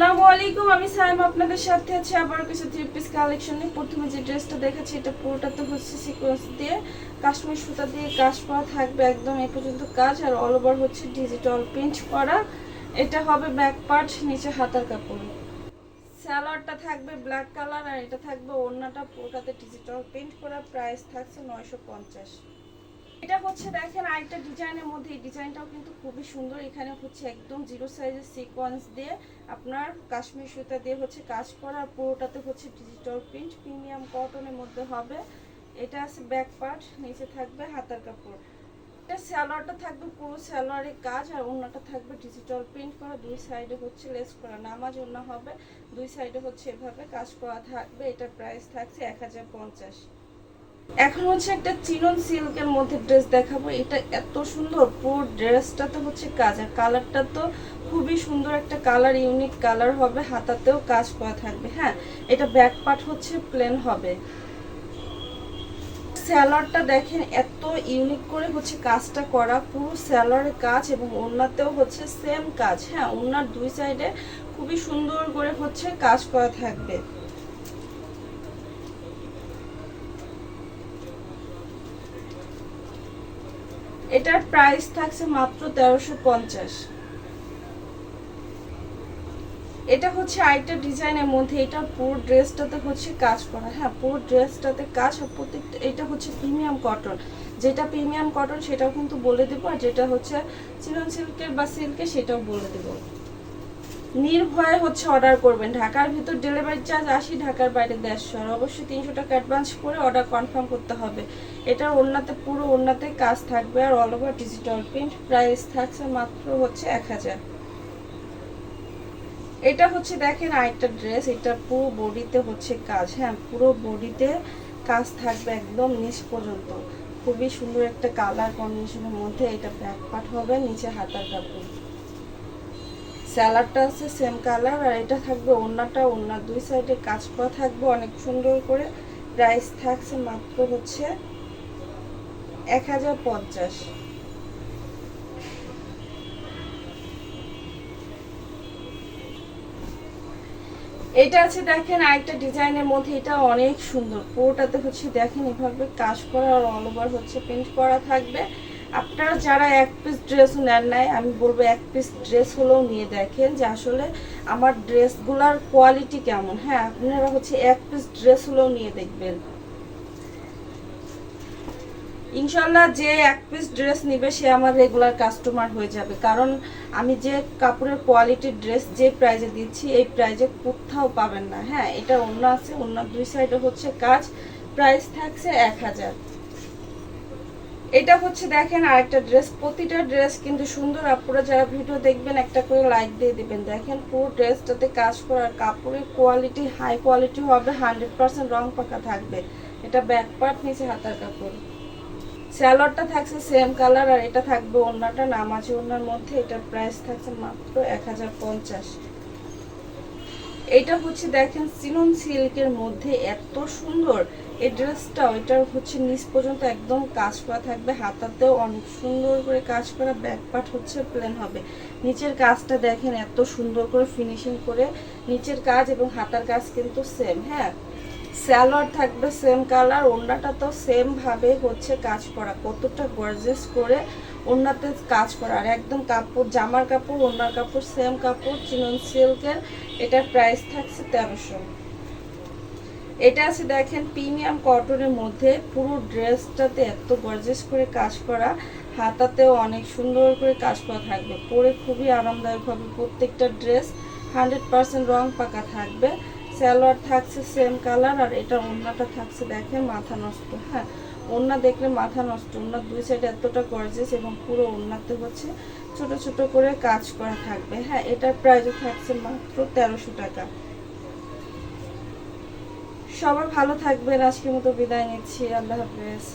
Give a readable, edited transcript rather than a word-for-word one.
আসসালামু আলাইকুম, আমি সাইম আপনাদের সাথে আছি আবার কিছু থ্রি পিস কালেকশন নিয়ে। প্রথমে যে ড্রেসটা দেখাচ্ছি এটা পুরোটাতে হচ্ছে সিকোয়েন্স দিয়ে কাশ্মীর সুতা দিয়ে কাজ করা থাকবে, একদম এ পর্যন্ত কাজ, আর অল ওভার হচ্ছে ডিজিটাল প্রিন্ট করা। এটা হবে ব্যাক পার্ট, নিচে হাতার কাপড়। সালোয়ারটা থাকবে ব্ল্যাক কালার আর এটা থাকবে ওড়নাটা পুরোটাতে ডিজিটাল প্রিন্ট করা। প্রাইস থাকছে 950। এটা হচ্ছে দেখেন আরেকটা ডিজাইনের মধ্যে, এই ডিজাইনটাও কিন্তু খুবই সুন্দর। এখানে হচ্ছে একদম জিরো সাইজের সিকোয়েন্স দিয়ে আপনার কাশ্মীর সুতা দিয়ে হচ্ছে কাজ করা, পুরোটাতে হচ্ছে ডিজিটাল প্রিন্ট, প্রিমিয়াম কটনের মধ্যে হবে। এটা আছে ব্যাক পার্ট, নিচে থাকবে হাতার কাপড়। এটা সালোয়ারটা থাকবে পুরো সালোয়ারের কাজ আর ওড়নাটা থাকবে ডিজিটাল প্রিন্ট করা, দুই সাইডে হচ্ছে লেস করা, নামাজ ওড়না হবে, দুই সাইডে হচ্ছে এভাবে কাজ করা থাকবে। এটা প্রাইস থাকছে 1050। এখন হচ্ছে একটা চিনন সিল্কের মধ্যে ড্রেস দেখাবো। এটা এত সুন্দর, পুরো ড্রেসটাতে হচ্ছে কাজ আর কালারটা তো খুবই সুন্দর একটা কালার, ইউনিক কালার হবে, হাতাতেও কাজ করা থাকবে। হ্যাঁ, এটা ব্যাক পার্ট হচ্ছে প্লেন হবে। সালোয়ারটা দেখেন এত ইউনিক করে হচ্ছে কাজটা করা, পুরো সালোয়ারের কাজ এবং ওড়নাতেও হচ্ছে সেম কাজ। হ্যাঁ, ওড়নার দুই সাইডে খুবই সুন্দর করে হচ্ছে কাজ করা থাকবে। এটার প্রাইস থাকছে মাত্র 1350। এটা হচ্ছে আরেকটা ডিজাইনের মধ্যে, এটা পুরো ড্রেসটাতে হচ্ছে কাজ করা। হ্যাঁ, পুরো ড্রেসটাতে কাজ, আর প্রত্যেকটা এটা হচ্ছে প্রিমিয়াম কটন। যেটা প্রিমিয়াম কটন সেটাও কিন্তু বলে দেবো, আর যেটা হচ্ছে চিনন সিল্কের বা সিল্কের সেটাও বলে দেবো। নির্ভয়ে হচ্ছে অর্ডার করবেন। ঢাকার ভিতর ডেলিভারি চার্জ 80, ঢাকার বাইরে 150। আর অবশ্যই 300 টাকা অ্যাডভান্স করে অর্ডার কনফার্ম করতে হবে। এটা ওড়নাতে পুরো ওড়নাতে কাজ থাকবে আর all over digital print. Price থাকছে মাত্র হচ্ছে 1000। এটা হচ্ছে দেখেন আরেকটা ড্রেস, এটা পুরো বডিতে হচ্ছে কাজ। হ্যাঁ, পুরো বডিতে কাজ থাকবে একদম নিচ পর্যন্ত, খুবই সুন্দর একটা কালার কম্বিনেশনের মধ্যে। এটা ব্যাক পার্ট হবে, নিচে হাতার কাপড়, স্যালাডটা আছে সেম কালার, আর এটা থাকবে ওড়নাটা, ওড়নার দুই সাইডে কাজ করা থাকবে অনেক সুন্দর করে। প্রাইস থাকছে মাত্র হচ্ছে 1050। এটা আছে দেখেন আরেকটা ডিজাইনের মধ্যে, এটা অনেক সুন্দর, পুরোটাতে হচ্ছে দেখেন এভাবে কাজ করা আর অল ওভার হচ্ছে প্রিন্ট করা থাকবে। আপনারা যারা এক পিস ড্রেস নেন নাই, আমি বলবো এক পিস ড্রেস হলেও নিয়ে দেখেন যে আসলে আমার ড্রেসগুলার কোয়ালিটি কেমন। হ্যাঁ, আপনারা হচ্ছে এক পিস ড্রেস হলেও নিয়ে দেখবেন। ইনশাল্লাহ যে এক পিস ড্রেস নিবে সে আমার রেগুলার কাস্টমার হয়ে যাবে, কারণ আমি যে কাপড়ের কোয়ালিটির ড্রেস যে প্রাইজে দিচ্ছি এই প্রাইজে কোথাও পাবেন না। হ্যাঁ, এটা ওড়না আছে, ওড়নার দুই সাইডে হচ্ছে কাজ। প্রাইস থাকছে 1000। এটা হচ্ছে দেখেন আরেকটা ড্রেস, প্রতিটা ড্রেস কিন্তু সুন্দর। আপনারা যারা ভিডিও দেখবেন একটা করে লাইক দিয়ে দিবেন। দেখেন পুরো ড্রেসটাতে কাজ করার কাপড়ের কোয়ালিটি হাই কোয়ালিটি হবে, 100% রং পাকা থাকবে। এটা ব্যাক পার্ট, নিচে হাতার কাপড়, স্যালোয়ারটা থাকছে সেম কালার, আর এটা থাকবে ওড়নাটা নামাজি ওড়নার মধ্যে। এটার প্রাইস থাকছে মাত্র 1050। এটা হচ্ছে দেখেন চিনন সিল্কের মধ্যে এত সুন্দর এই ড্রেসটা, এটার হচ্ছে নিচ পর্যন্ত একদম কাজ করা থাকবে, হাতাতেও অনেক সুন্দর করে কাজ করা, ব্যাক পার্ট হচ্ছে প্লেন হবে। নিচের কাজটা দেখেন এত সুন্দর করে ফিনিশিং করে, নিচের কাজ এবং হাতার কাজ কিন্তু সেম। হ্যাঁ, সালোয়ার থাকবে সেম কালার, ওড়নাটা তো সেম ভাবে হচ্ছে কাজ করা, কতটা গর্জিয়াস করে ওড়নাতে কাজ করা, আর একদম কাপড় জামার কাপড় ওড়নার কাপড় সেম কাপড়, চিনন সিল্কের। এটার প্রাইস থাকছে 1300। এটা আছে দেখেন প্রিমিয়াম কটনের মধ্যে, পুরো ড্রেসটাতে এত গর্জিয়াস করে কাজ করা, হাতাতেও অনেক সুন্দর করে কাজ করা থাকবে, পরে খুবই আরামদায়ক হবে। প্রত্যেকটা ড্রেস 100% রং পাকা থাকবে। সালোয়ার থাকছে সেম কালার, আর এটা ওড়নাটা থাকছে দেখেন মাথা নষ্ট। হ্যাঁ, ওড়না দেখলে মাথা নষ্ট, ওড়নার দুই সাইডে এতটা গর্জিয়াস এবং পুরো ওড়নাতে হচ্ছে ছোট ছোট করে কাজ করা থাকবে। হ্যাঁ, এটার প্রাইসও থাকছে মাত্র 1300 টাকা। সবাই ভালো থাকবেন, আজকের মতো বিদায় নিচ্ছি, আল্লাহ হাফেজ।